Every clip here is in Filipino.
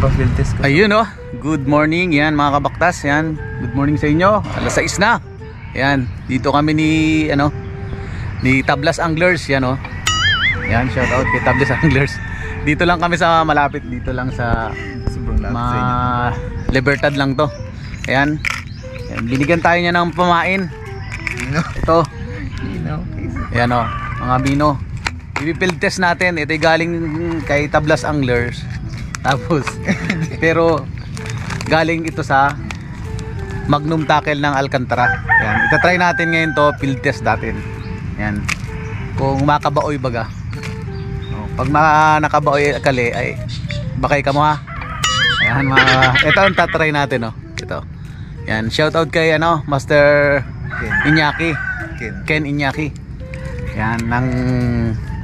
pa-field test ko. Ayun oh, good morning yan mga kabaktas, yan. Good morning sa inyo. Alas 6 na. Yan, dito kami ni ni Tablas Anglers, yan oh. Yan, shout out kay Tablas Anglers. Dito lang kami sa malapit, dito lang sa Libertad lang to. Ayan. Ayan, binigyan tayo niya ng pamain. Ito. Ayan oh, mga bino. I-field test natin. Ito ay galing kay Tablas Anglers. Tapos pero galing ito sa Magnum Tackle ng Alcantara. Ayan, itatry natin ngayon to, field test natin. Ayan, kung makabaoy baga. Pag nakabaoy kali ay bakay ka mo ha. Ayan, ito ang tatry natin oh. Ito. Ayan, shout out kay ano, Master Iñaki. Ken Iñaki. Ayan, ng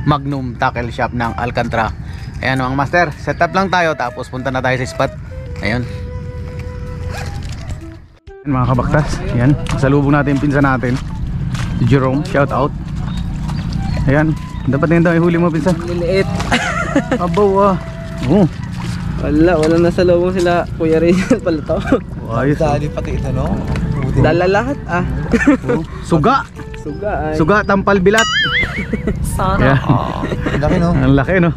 Magnum Tackle Shop ng Alcantara. Ayan mga master, set up lang tayo tapos punta na tayo sa spot. Ayun. Ayan, mga kabaktas, ayan, salubong natin yung pinsan natin si Jerome, shout out. Ayan, dapat na yun daw ihuli mo pinsan. Liliit. Abaw ah. Wala na sa lubong sila Kuya Rizal pala to. Ayos. Dali pati ito no? Dala lahat ah. Suga. Suga ay. Suga, tampal bilat. Sana. Ang laki no? Ang laki no.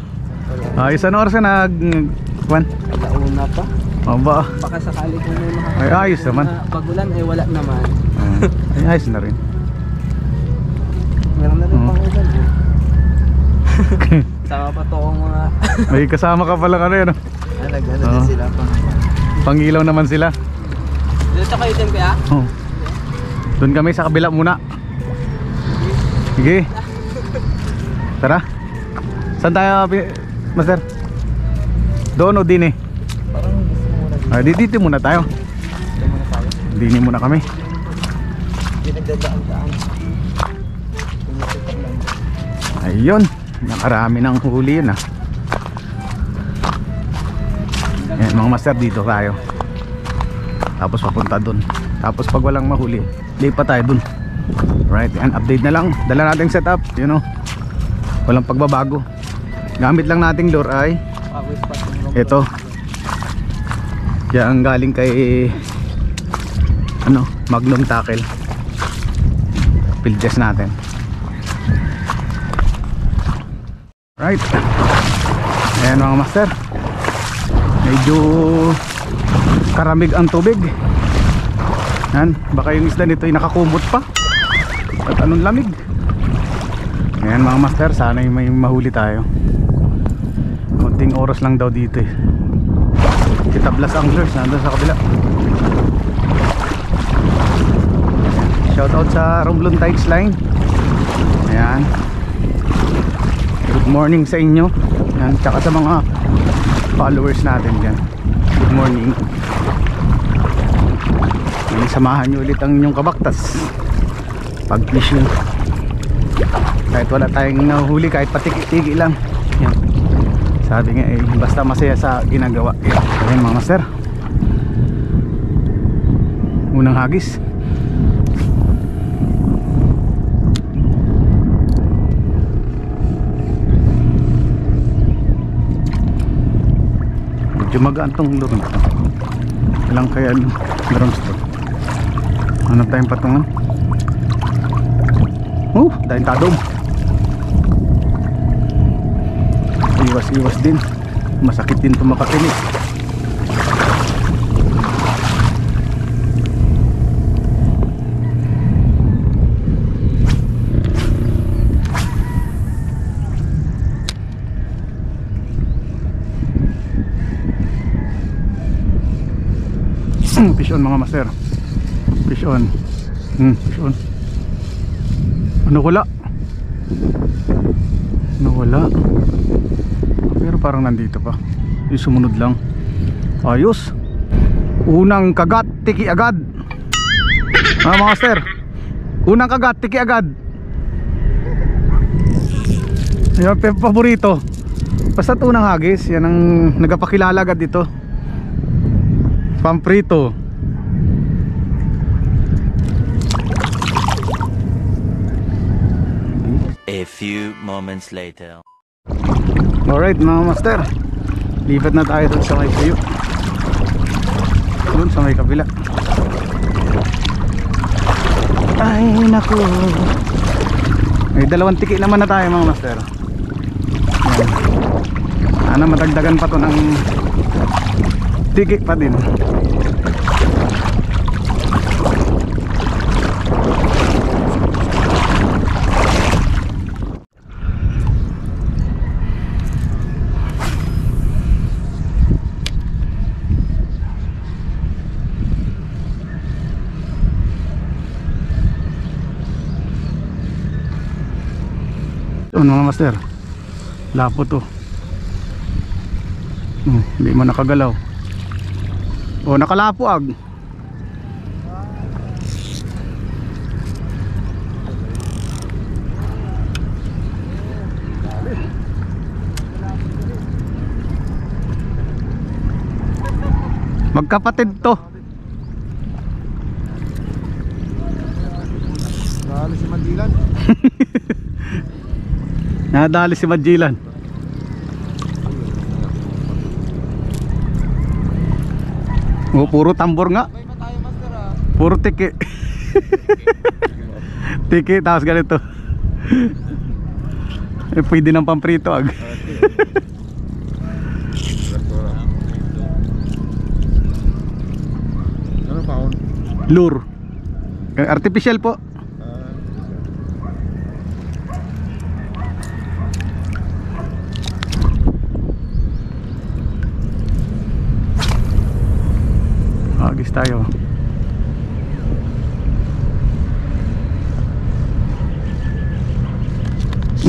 Ayos, ano oras na kwan? Alauna pa. Aba. Baka sakali kung may makakita. Ay, ayos naman. Bagulan ay wala naman. Ay, ayos na rin. Meron na rin pang ulan eh. Sama pa to ang mga May kasama ka palang ano yun. Nag-ano din sila Pangilaw naman sila. dito kayo din kaya? Oh. Doon kami sa kabila muna. Sige. Tara. Saan tayo, master? Doon o din eh? Parang gusto mo muna dito. Dito muna tayo. Dito muna tayo. Dini muna kami. Hindi nagdadaan-daan. Ayun. Nakarami ng huli yun ah. Ayan mga master, dito tayo. Tapos papunta dun. Tapos pag walang mahuli, lipat tayo dun. Right, and update na lang. Dala nating setup, you know. Walang pagbabago. Gamit lang nating lure ay ito. Yan ang galing kay ano, Magnum Tackle. Field test natin. Right. Ayan mga master. Medyo karamig ang tubig. Yan, baka yung isda nito ay nakakumot pa. At anong lamig. Ayan mga master, sana may mahuli tayo. Konting oras lang daw dito eh. Si Tablas Anglers nandun sa kabila. Shout out sa Romblon Tides Line. Ayan, good morning sa inyo. Ayan, tsaka sa mga followers natin dyan, good morning. Ayan, samahan nyo ulit ang inyong kabaktas pag fishing. Kahit wala tayong nahuhuli, kahit patiki-tiki lang. Yan. Sabi nga eh, basta masaya sa ginagawa. Ayan mga master, unang hagis. Medyo magaan tong lure na ito. Ilang kaya drums to. Hanap tayong patungan. Dahil tadong. Iwas-iwas din. Masakit din ito makatinig. Fish on mga master. Fish on. Fish on. Ano wala? Nawala. Pero parang nandito pa. Yung sumunod lang. Ayos. Unang kagat, tiki agad. Mga master, unang kagat, tiki agad. Yan ang paborito. Basta unang hagis. Yan ang nagpakilala agad dito. Pamprito. A few moments later. Alright mga master, Lipat na tayo dun sa may tuyo. Dun sa may kabila. Ay naku. May dalawang tiki naman na tayo mga master. Ayan. Sana matagdagan pa to ng tiki pa din. Mga master, lapo to. Hindi mo nakagalaw. O nakalapo ag. Magkapatid to. Dahil si Mandilan. Nadali si Magellan. Oh, puro tambor nga. Puro tiki. Tiki tapos ganito. Pwede ng pamprito ag. Ano paon? Lure. Artificial po. Agis tayo.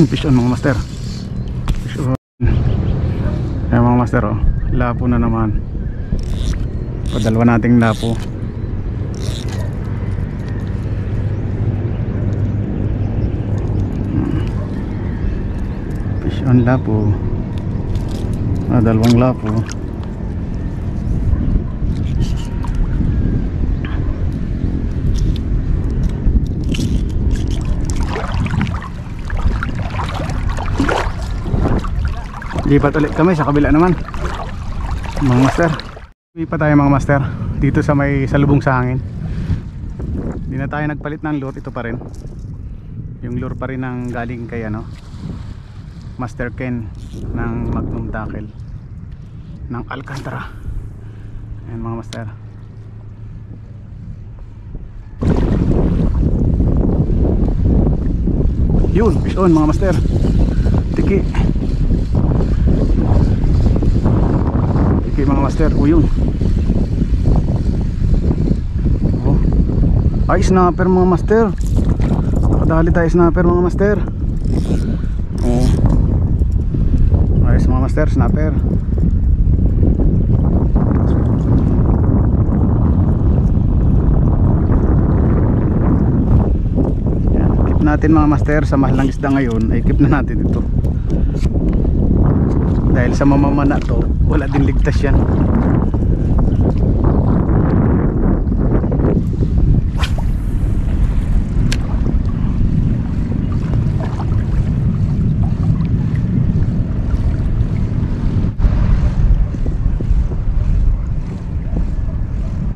Fish on mga master. Fish on. Ayan mga master oh. Lapo na naman. Padalwa nating lapo. Fish on lapo. Dalawang lapo. Lipat ulit kami sa kabila naman mga master. Lipat tayo mga master dito sa may salubong sa hangin. Hindi na tayo nagpalit ng lure. Ito pa rin yung lure pa rin ng galing kay ano Master Ken ng Magnum Tackle ng Alcantara. Ayan mga master. Yun, fish on mga master. Tiki. Tiki mga master. O yun. Oh. Ay snapper mga master. Nakadali tayo snapper mga master. Oh. Ayos mga master, snapper. Yan, keep natin mga master. Sa mahal ng isda ngayon ay keep na natin ito. Dahil sa mamamana to, wala din ligtas yan.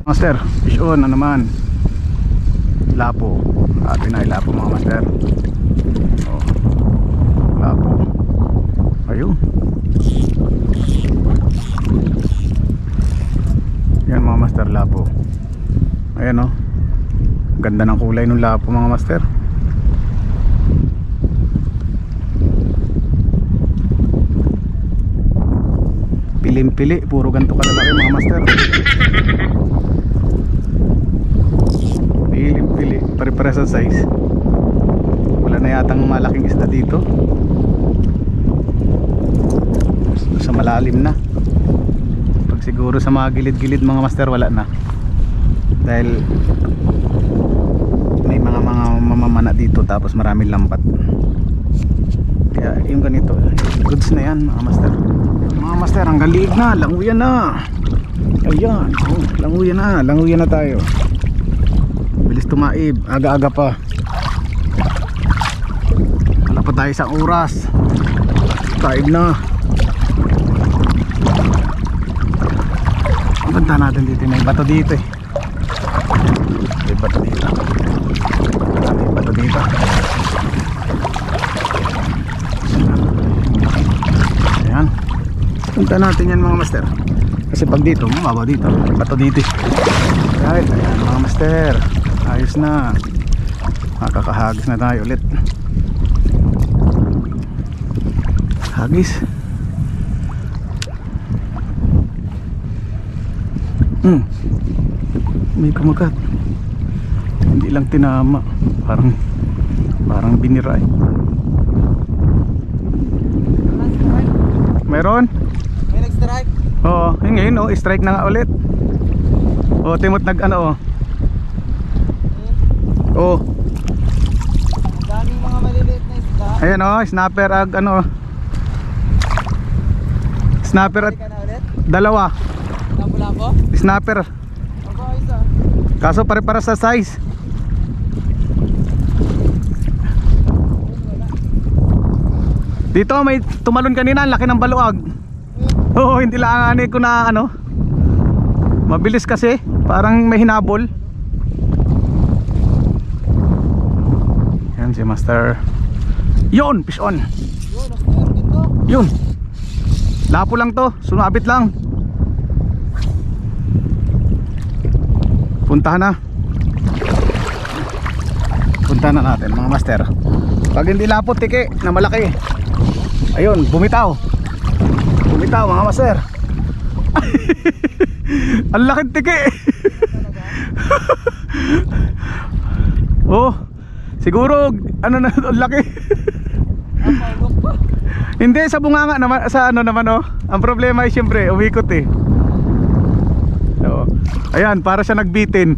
Master, fish on na naman. Lapo. Atin na lapo mga master. Oh. Lapo. Ayun. Yan mga master, lapo. Ayan oh. Ganda ng kulay ng lapo mga master. Pilim-pili, puro ganito kalalaki mga master. Pilim-pili, pare-pare sa size. Wala na yatang malaking isda dito. Sa malalim na. Pag siguro sa mga gilid-gilid mga master wala na. Dahil may mga mamamana dito tapos maraming lambat. Kaya yung ganito, goods na yan mga master. Mga master, hanggang liig na, languyan na. Ayan, oh, languyan na tayo. Bilis tumaib, aga-aga pa. Wala pa tayo isang oras. Taib na. Punta natin dito, may bato dito eh. May bato dito. May bato dito. Ayan. Punta natin yan mga master. Kasi pag dito, mababa dito. May bato dito eh. Right, ayan mga master. Ayos na. Makakahagis na tayo ulit. Hagis. May kumagat. Hindi lang tinama. Parang binira eh. Meron? May nag-strike. Oo, yun ngayon oh, strike na nga ulit. Oh, timot nag ano oh. Oh. Ang daming mga maliliit na isda. Ayan oh, snapper ag ano. Snapper at Ka na ulit? dalawa. Lapo-lapo? Snapper. Ako isa. Kaso pare-para sa size. Dito may tumalon kanina, ang laki ng baluag. Oo, hindi lang ani ko na ano. Mabilis kasi, parang may hinabol. Yan si Master. Yun, fish on. Yun, meron dito. Yun. Lapo lang to, sumabit lang. Puntahan na. Puntahan na natin mga master. Pag hindi lapo tiki na malaki. Ayun, bumitaw. Bumitaw mga master. Ang laki tiki. Oh, siguro ano na ang laki. Napalok pa. Hindi sa bunganga naman, sa ano naman oh. Ang problema ay siyempre umikot eh. So, ayan, para siya nagbitin.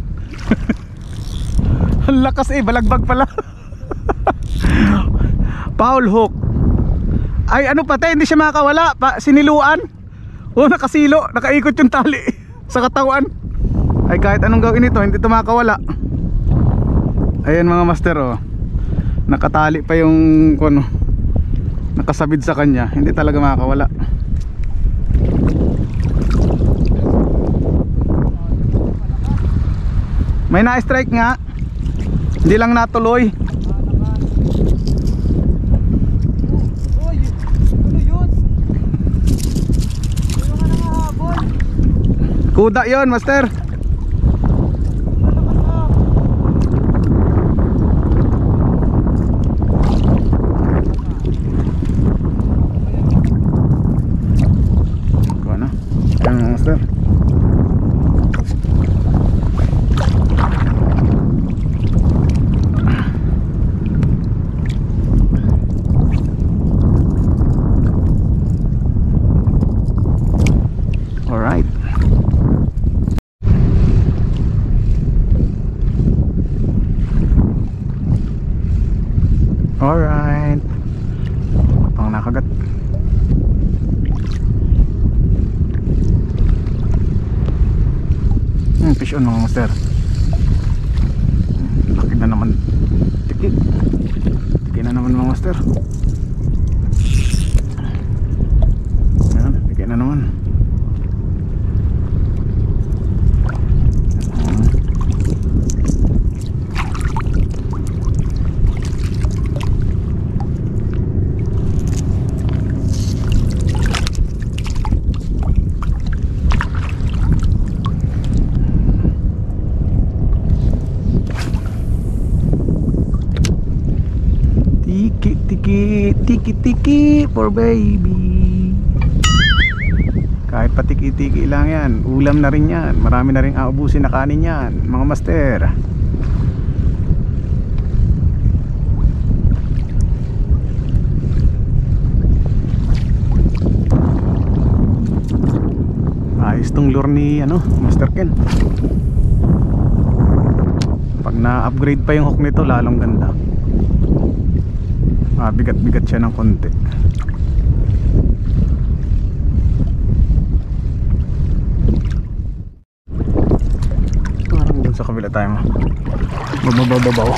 Ang lakas eh, balagbag pala. Foul hook. Ay ano pati, hindi siya makakawala siniluan. Oh, nakasilo, nakaikot yung tali sa katawan. Ay kahit anong gawin ito, hindi ito makakawala. Ayan mga master oh. Nakatali pa yung ano, nakasabid sa kanya, hindi talaga makakawala. May na-strike nga, hindi lang natuloy. Uy, ano yun? Ano nga nangahabol? Kuda yon master. Kuha na. Ayan mga master. Alright. Alright. Pang nakagat. Fish on mga master. Laki na naman. Tiki. Tiki na naman mga master. Ayan, tiki na naman. Tiki-tiki for baby. Kahit pa tiki-tiki lang yan, ulam na rin yan. Marami na rin aubusin na kanin yan mga master. Ayos tong lure ni ano, Master Ken. Pag na-upgrade pa yung hook nito, lalong ganda. Bigat-bigat siya ng konti. Parang dun sa kabila tayo mabababaw.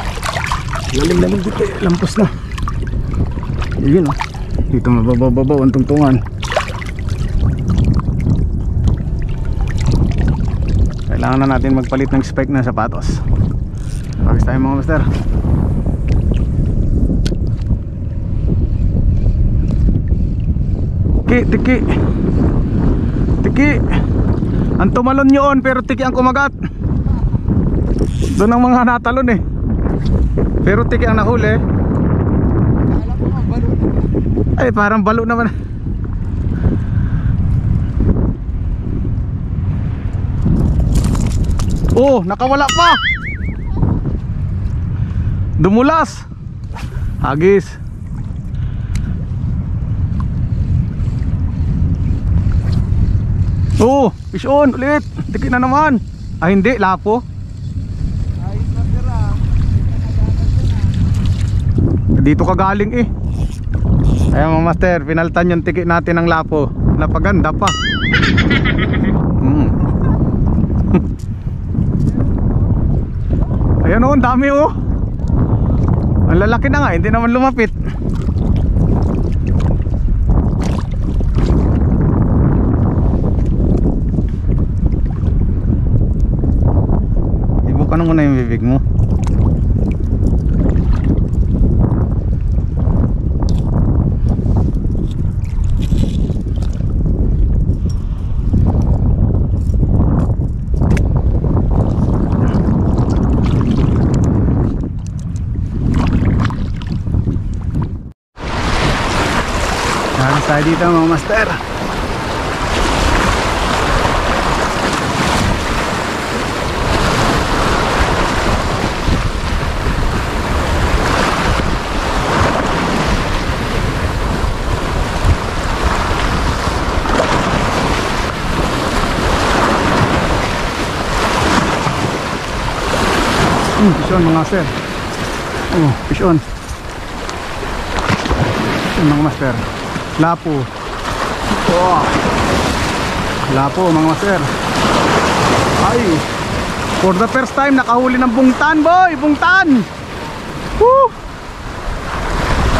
Lalim-lalim dito eh, lampos na. Yun oh, dito mabababaw ang tungtungan. Kailangan na natin magpalit ng spec na sapatos. Pagis tayo mga master. Tiki. Ang tumalon yun pero tiki ang kumagat. Doon ang mga natalon eh. Pero tiki ang nahuli. Ay parang balo naman. Oh, nakawala pa. Dumulas. Hagis. Oh, fish on ulit. Tiki na naman. Ah hindi, lapo. Dito ka galing eh. Ayan mga master, pinaltan yung tiki natin ng lapo. Napaganda pa. Ayan oh, ang dami oh. Ang lalaki na nga, hindi naman lumapit. Ibukan mo na yung bibig mo. Halos tayo dito mga master. Fish on mga master. Oh, fish on. Fish on mga master. Lapo. Oh. Lapo mga master. Ay. For the first time nakahuli ng bungtan boy. Bungtan. Woo.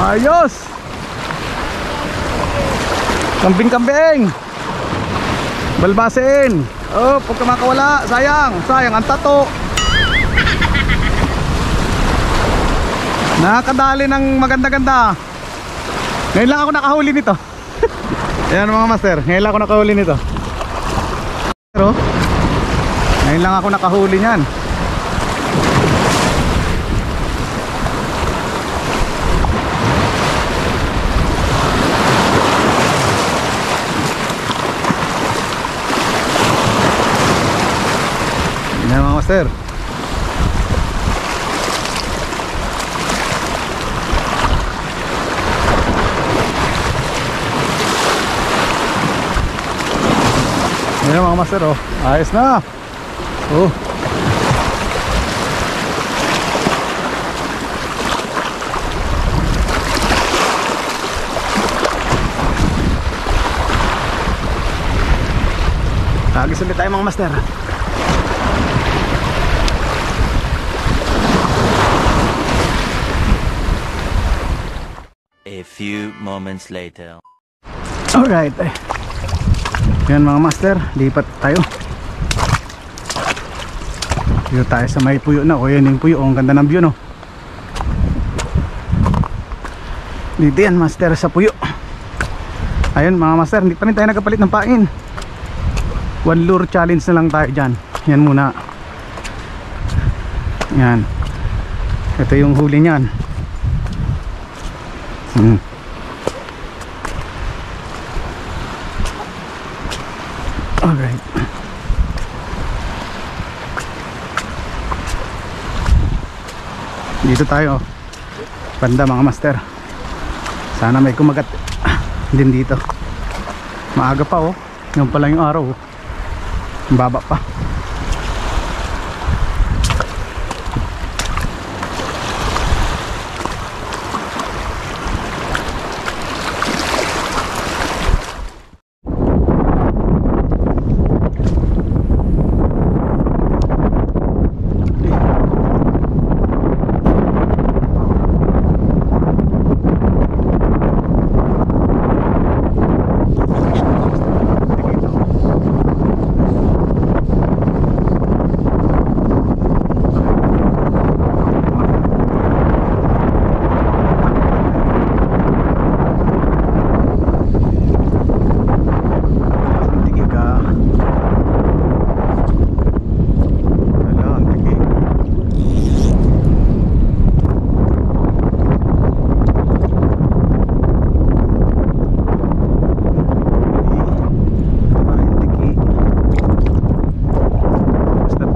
Ayos. Kambing-kambing. Balbasin. Oh, pagka makawala, sayang. Sayang ang tato. Nakakadali ng maganda-ganda. Ngayon lang ako nakahuli nito. Ayan mga master, ngayon lang ako nakahuli nito. Pero ngayon lang ako nakahuli niyan. Ayan mga master. Ayan mga master oh, ayos na. Oh. Tagis ulit tayo mga master. A few moments later. Alright. Yan mga master, lipat tayo. Dito tayo sa may puyo na. O yan yung puyo, ang ganda ng view no. Dito yan master sa puyo. Ayun mga master, hindi pa rin tayo nagkapalit ng pain. One lure challenge na lang tayo dyan. Yan muna. Yan. Ito yung huli nyan. Alright. Dito tayo banda mga master. Sana may kumagat din dito. Maaga pa oh. Yan pala yung araw oh. Baba pa.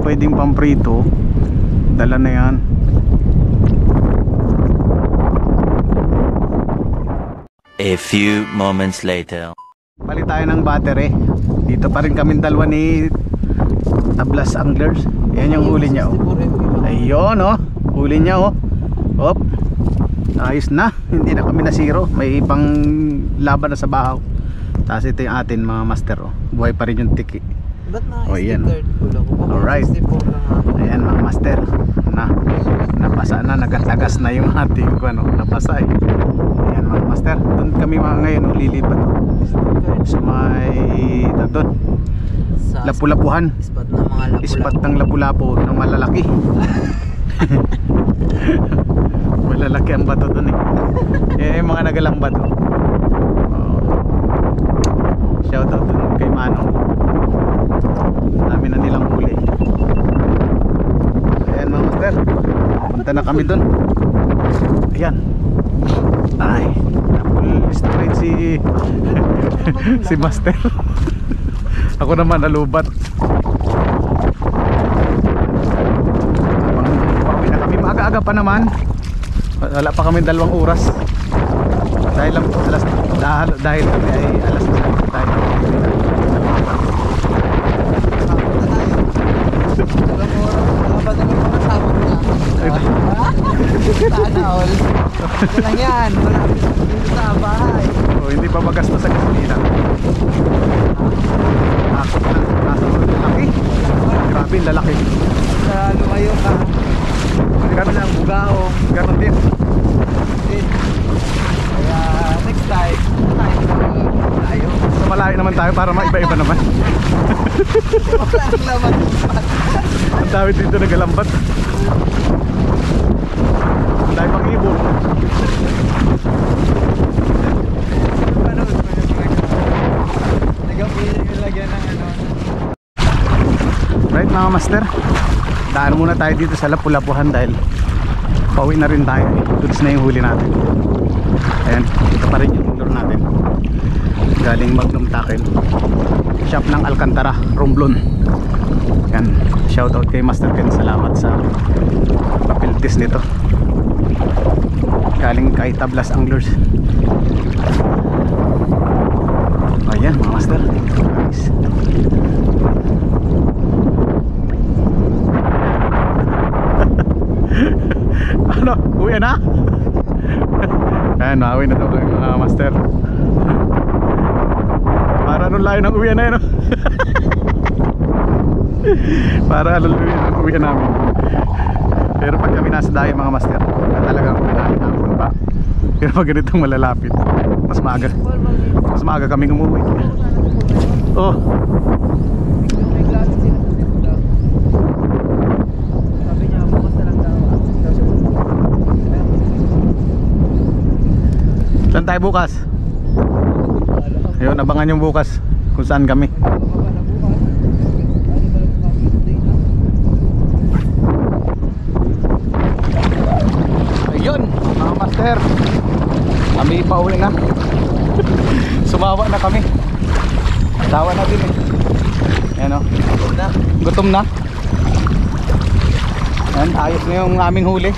pwedeng pamprito, dala na yan. A few moments later. Palit tayo ng battery. Dito pa rin kami dalawa ni Tablas Anglers. Yan yung huli niya, oh. Ayun, oh. Huli niya, oh. Op. Ayos na. Hindi na kami na zero. May pang laban na sa bahaw. Tapos ito yung atin mga master, oh. Buhay pa rin yung tiki. Ba't na Oh, yan. Alright. Alright. Ayan mga master. Napasa na, nagatagas na yung ating ano, napasa eh. Ayan mga master. Doon kami mga ngayon, oh, lilipat, oh. Sa may doon. Lapu-lapuhan. Ispat ng mga lapu-lapu. Ispat ng lapu-lapu ng malalaki. Malalaki ang bato doon eh. Yung mga nagalambat, oh. Shout out doon kay Manong. Dami na nilang huli. Ayan mga master, punta na kami doon. Ayan. Ay, full straight si si master. Ako naman nalubat. Pauwi na kami, maaga-aga pa naman. Wala pa kami 2 oras. Dahil kami ay alas 5 tayo. Sana all. Ito lang yan. Malapit dito sa bahay. Oh, hindi pa magastos sa gasolina. Takot na. Lalaki. Grabe, lalaki. Sa lumayo ka. Ganun lang, bugaong. Ganun din. Kaya next time, tayo. So, malayo naman tayo para maiba-iba naman. Wala ang laman. Ang dami dito nagalambat. Ang dami pang ibon. Nagapilagyan ng ano. Right mga master, daan muna tayo dito sa Lapu-Lapuhan dahil pauwi na rin tayo. Goods na yung huli natin. Ayan, ito pa rin yung lure natin. Galing Magnum Tackle, shop ng Alcantara, Romblon. Yan, shoutout kay Master Ken. Salamat sa papiltis nito. Galing kay Tablas Anglers. Ayan mga master, nice. Ano? Uwi na? Ayan, nauwi na daw kayo mga master. Para nung layo ng uwi na yun, no? Para nung layo ng uwi namin. Pero pag kami nasa dayo mga master, talagang hapon pa. Pero pag ganitong malalapit, mas maaga kaming umuwi. Oh, Sabi niya, bukas na lang daw. saan tayo bukas? Ayun, abangan yung bukas kung saan kami. Ayun mga master, kami pauwi na. Sumawa na kami. Tawa na din eh. Ayan o, gutom na. Ayan, ayos na yung aming huli.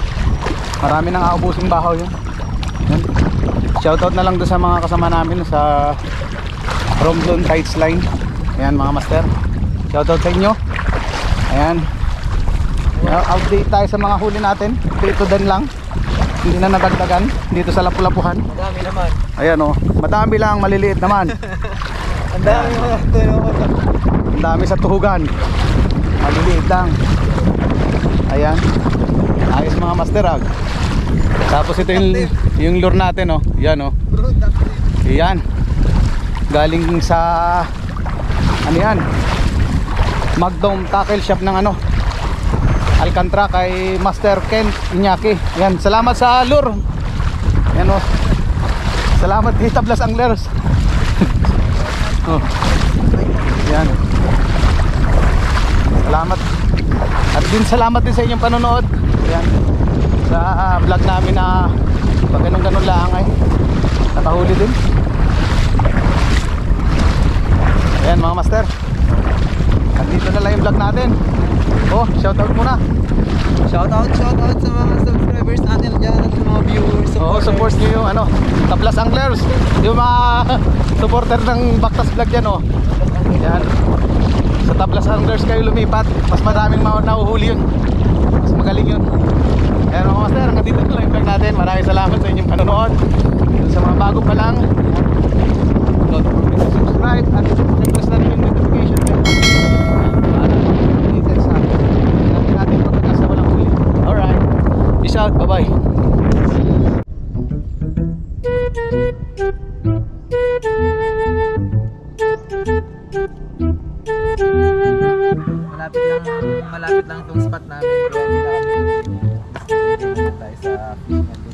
Marami nang aubusing bahaw yun. Ayan. Shoutout na lang doon sa mga kasama namin sa Romblon Tights Line. Ayan mga master, shoutout sa inyo. Ayan, update tayo sa mga huli natin. Dito din lang, hindi na nadagdagan dito sa Lapu-Lapuhan. Madami naman. Ayan o, madami lang, maliliit naman. Ang dami mga tulungan. Ang dami sa tuhugan, maliliit lang. Ayan, ayos mga master ag. Tapos ito yung lure natin, oh. Yan, oh. Yan, galing sa ano yan, Magnum Tackle Shop ng ano, Alcantara, kay Master Ken Iñaki. Yan, salamat sa lure. Yan, oh. Salamat kay Tablas Anglers. Oh. Yan, salamat. At din salamat din sa inyong panonood. Yan, sa vlog namin na pag ganun lang ay nakahuli din. Ayan mga master, andito na lang yung vlog natin. Oh, shoutout muna. Shoutout sa mga subscribers natin dyan at sa mga viewers. Oo, support nyo yung ano, Tablas Anglers. Yung mga supporter ng Baktas Vlog yan, oh. Yan. Sa Tablas Anglers kayo lumipat. Mas madaming nahuhuli yun. Mas magaling yun. Ayan mga master, hanggang dito lang yung vlog natin. Maraming salamat sa inyong panonood. Sa mga bago pa lang, don't forget to subscribe at press na rin yung notification bell para updated sa atin. Natin natin pagkakas na walang huli. Alright, peace out, bye bye. Malapit lang itong spot namin. Kaya hindi na kami tayo sa fishing natin.